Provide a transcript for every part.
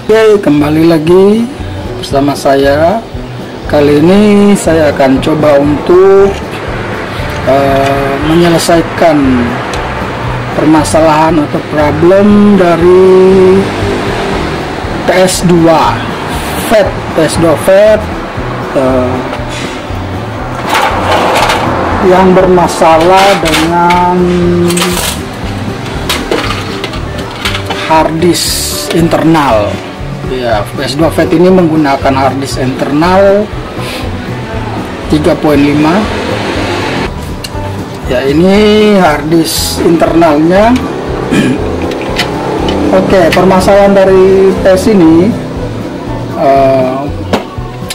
Oke, kembali lagi bersama saya. Kali ini saya akan coba untuk menyelesaikan permasalahan atau problem dari PS2 FAT yang bermasalah dengan harddisk internal. Ya, PS2 FAT ini menggunakan harddisk internal 3.5. Ya, ini harddisk internalnya. Oke, permasalahan dari PS ini,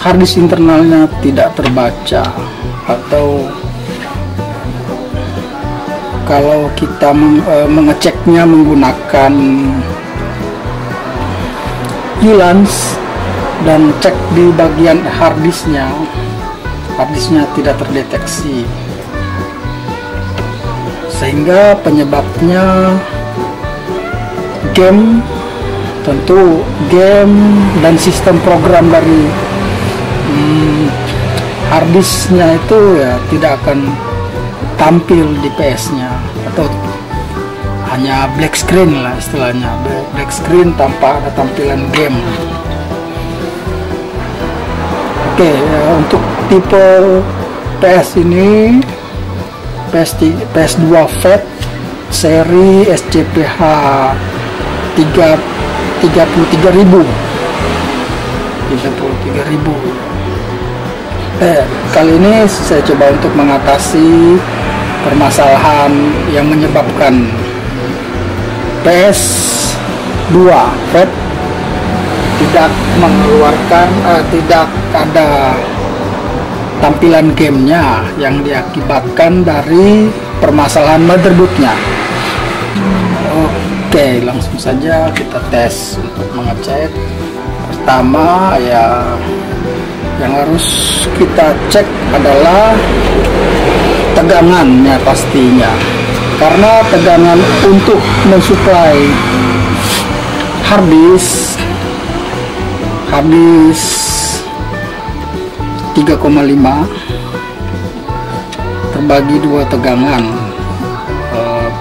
harddisk internalnya tidak terbaca, atau kalau kita mengeceknya menggunakan ULANS dan cek di bagian harddisknya tidak terdeteksi, sehingga penyebabnya game, tentu game dan sistem program dari harddisknya itu ya tidak akan tampil di PS-nya, atau hanya black screen lah istilahnya, black screen tanpa ada tampilan game. Oke, ya, untuk tipe PS ini PS2 FAT seri SCPH 33.000. Kali ini saya coba untuk mengatasi permasalahan yang menyebabkan PS2 FAT tidak mengeluarkan, tidak ada tampilan gamenya yang diakibatkan dari permasalahan motherboardnya. Oke, langsung saja kita tes untuk mengecek. Pertama ya, yang harus kita cek adalah tegangannya pastinya, karena tegangan untuk mensuplai harddisk 3,5 terbagi dua tegangan.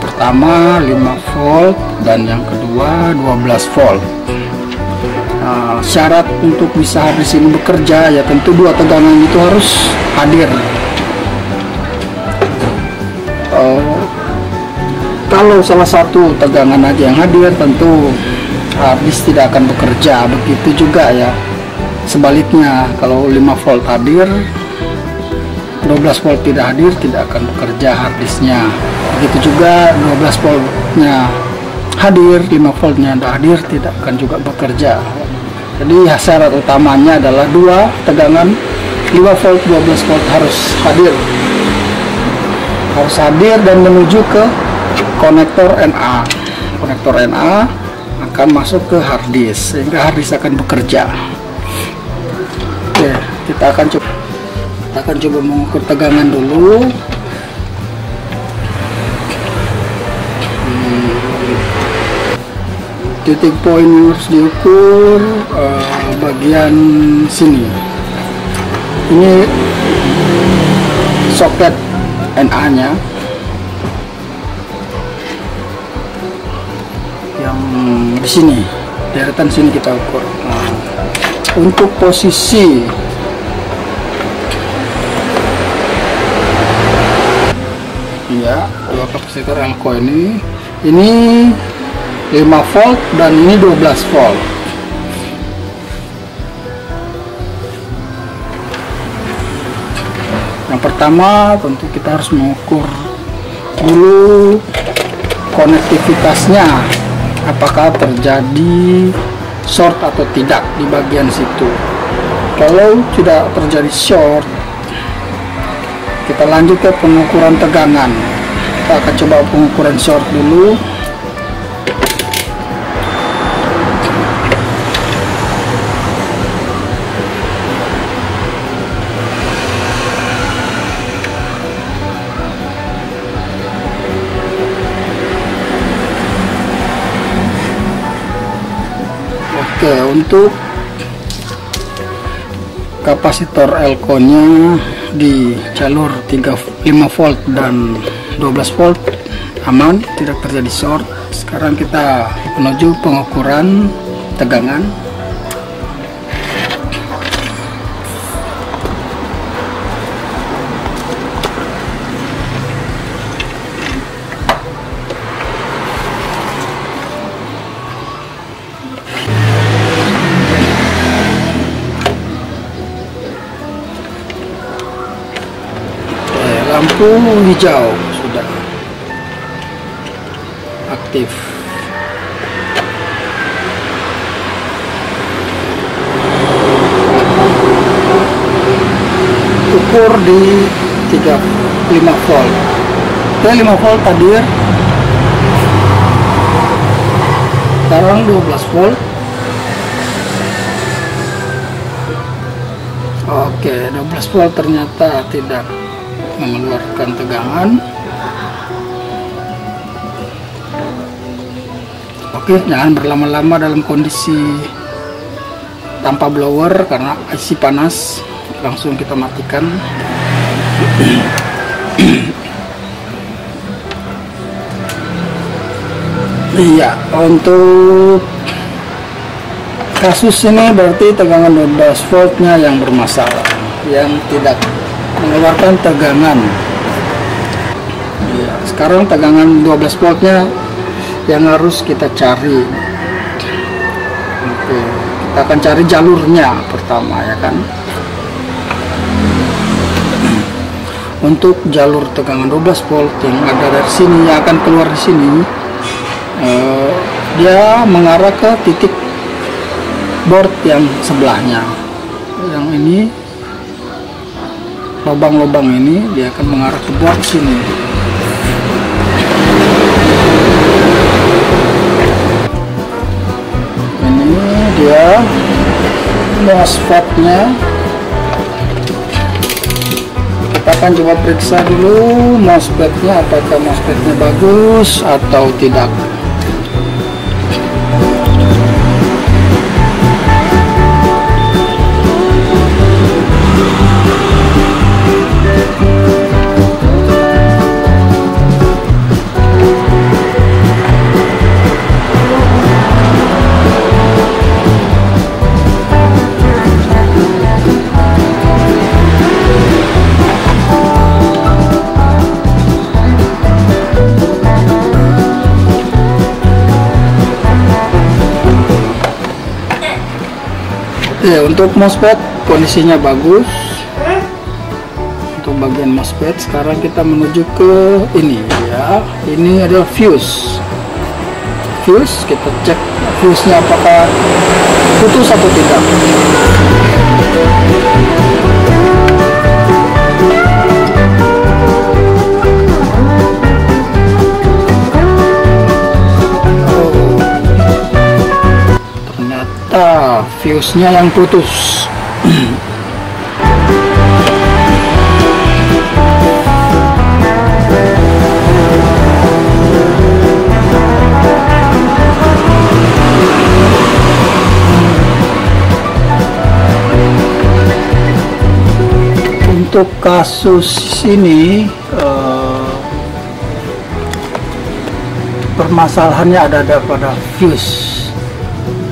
Pertama 5 volt dan yang kedua 12 volt. Syarat untuk bisa harddisk ini bekerja ya tentu dua tegangan itu harus hadir. Kalau salah satu tegangan aja yang hadir, tentu harddisk tidak akan bekerja. Begitu juga ya sebaliknya, kalau 5 volt hadir, 12 volt tidak hadir, tidak akan bekerja harddisknya. Begitu juga 12 voltnya hadir, 5 voltnya tidak hadir, tidak akan juga bekerja. Jadi syarat utamanya adalah dua tegangan 5 volt 12 volt harus hadir dan menuju ke konektor NA. Konektor NA akan masuk ke harddisk sehingga harddisk akan bekerja. Oke, kita akan coba mengukur tegangan dulu. Titik poin harus diukur bagian sini. Ini soket NA nya yang di sini, deretan sini kita ukur. Untuk posisi ya, dua kapasitor Elco ini 5 volt dan ini 12 volt. Yang pertama tentu kita harus mengukur dulu konektivitasnya, apakah terjadi short atau tidak di bagian situ. Kalau tidak terjadi short, kita lanjut ke pengukuran tegangan. Kita akan coba pengukuran short dulu. Oke, untuk kapasitor elko nya di jalur 5 volt dan 12 volt aman, tidak terjadi short. Sekarang kita menuju pengukuran tegangan. Lampu hijau sudah aktif. Ukur di 5 volt. 5 volt tadi ya. Sekarang 12 volt. Oke, 12 volt ternyata tidak mengeluarkan tegangan. Oke, jangan berlama-lama dalam kondisi tanpa blower karena IC panas. Langsung kita matikan. Iya, untuk kasus ini berarti tegangan 12 voltnya yang bermasalah, yang tidak mengeluarkan tegangan. Ya, sekarang tegangan 12 voltnya yang harus kita cari. Oke, kita akan cari jalurnya pertama, ya kan. Untuk jalur tegangan 12 volt yang ada dari sini, yang akan keluar di sini, dia mengarah ke titik board yang sebelahnya. Yang ini, lubang-lubang ini dia akan mengarah ke board sini. Ini dia MOSFET-nya. Kita akan coba periksa dulu MOSFET-nya, apakah MOSFET-nya bagus atau tidak. Ya, untuk MOSFET kondisinya bagus. Untuk bagian MOSFET sekarang kita menuju ke ini ya. Ini adalah fuse. Fuse, kita cek fuse-nya apakah putus atau tidak. Fuse-nya yang putus. Untuk kasus ini permasalahannya ada pada fuse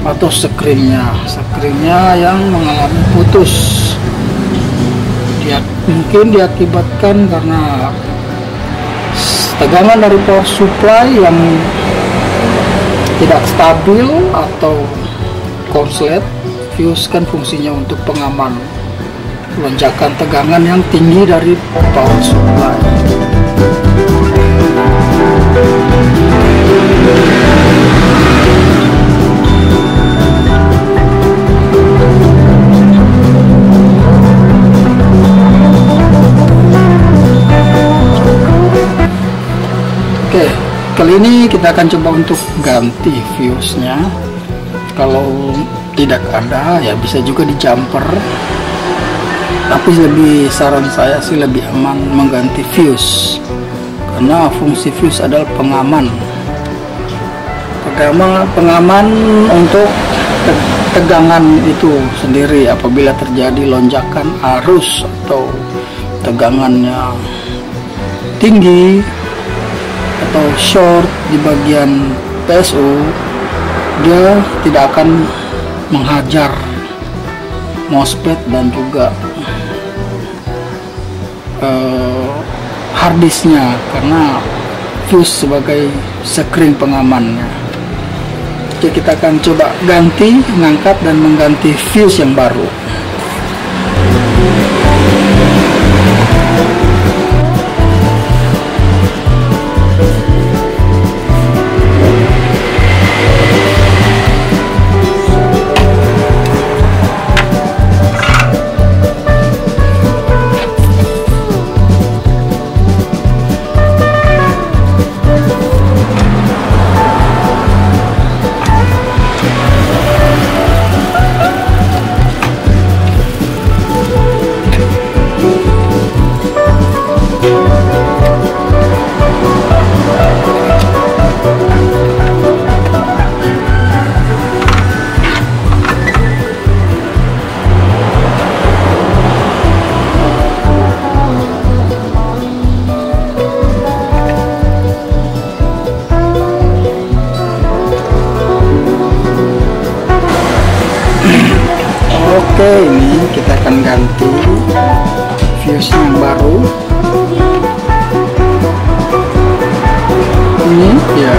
atau screennya yang mengalami putus. Dia mungkin diakibatkan karena tegangan dari power supply yang tidak stabil atau konslet. Fuse kan fungsinya untuk pengaman lonjakan tegangan yang tinggi dari power supply. Oke, kali ini kita akan coba untuk ganti fuse-nya. Kalau tidak ada, ya bisa juga di jumper. Tapi saran saya sih lebih aman mengganti fuse, karena fungsi fuse adalah pengaman untuk tegangan itu sendiri apabila terjadi lonjakan arus atau tegangannya tinggi atau short di bagian PSU, dia tidak akan menghajar MOSFET dan juga harddisknya, karena fuse sebagai sekring pengamannya. Oke, kita akan coba ganti, mengangkat dan mengganti fuse yang baru. Oke, ini kita akan ganti fuse yang baru. Ini ya.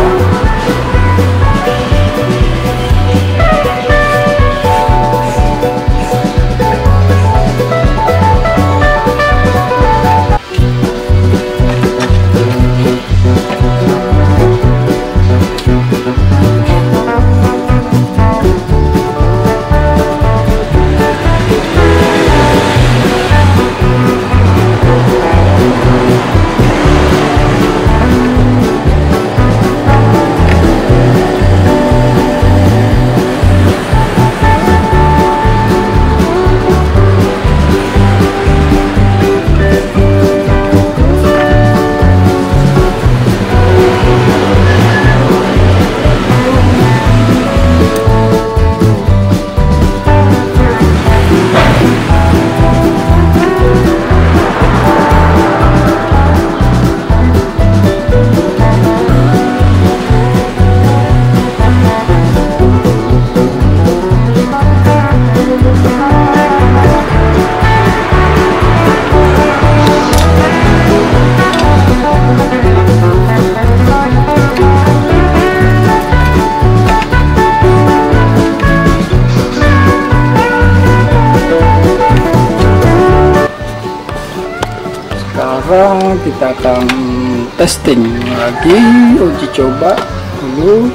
Sekarang kita akan testing lagi, uji coba dulu.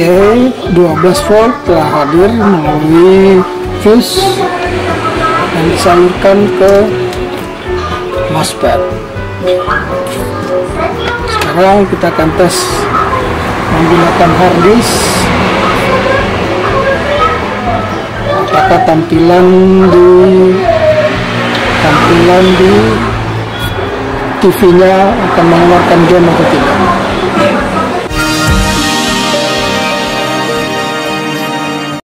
Oke, 12 volt telah hadir melalui fuse dan disalurkan ke MOSFET. Sekarang kita akan tes menggunakan hard disk, apakah tampilan di TV-nya akan mengeluarkan game atau tidak.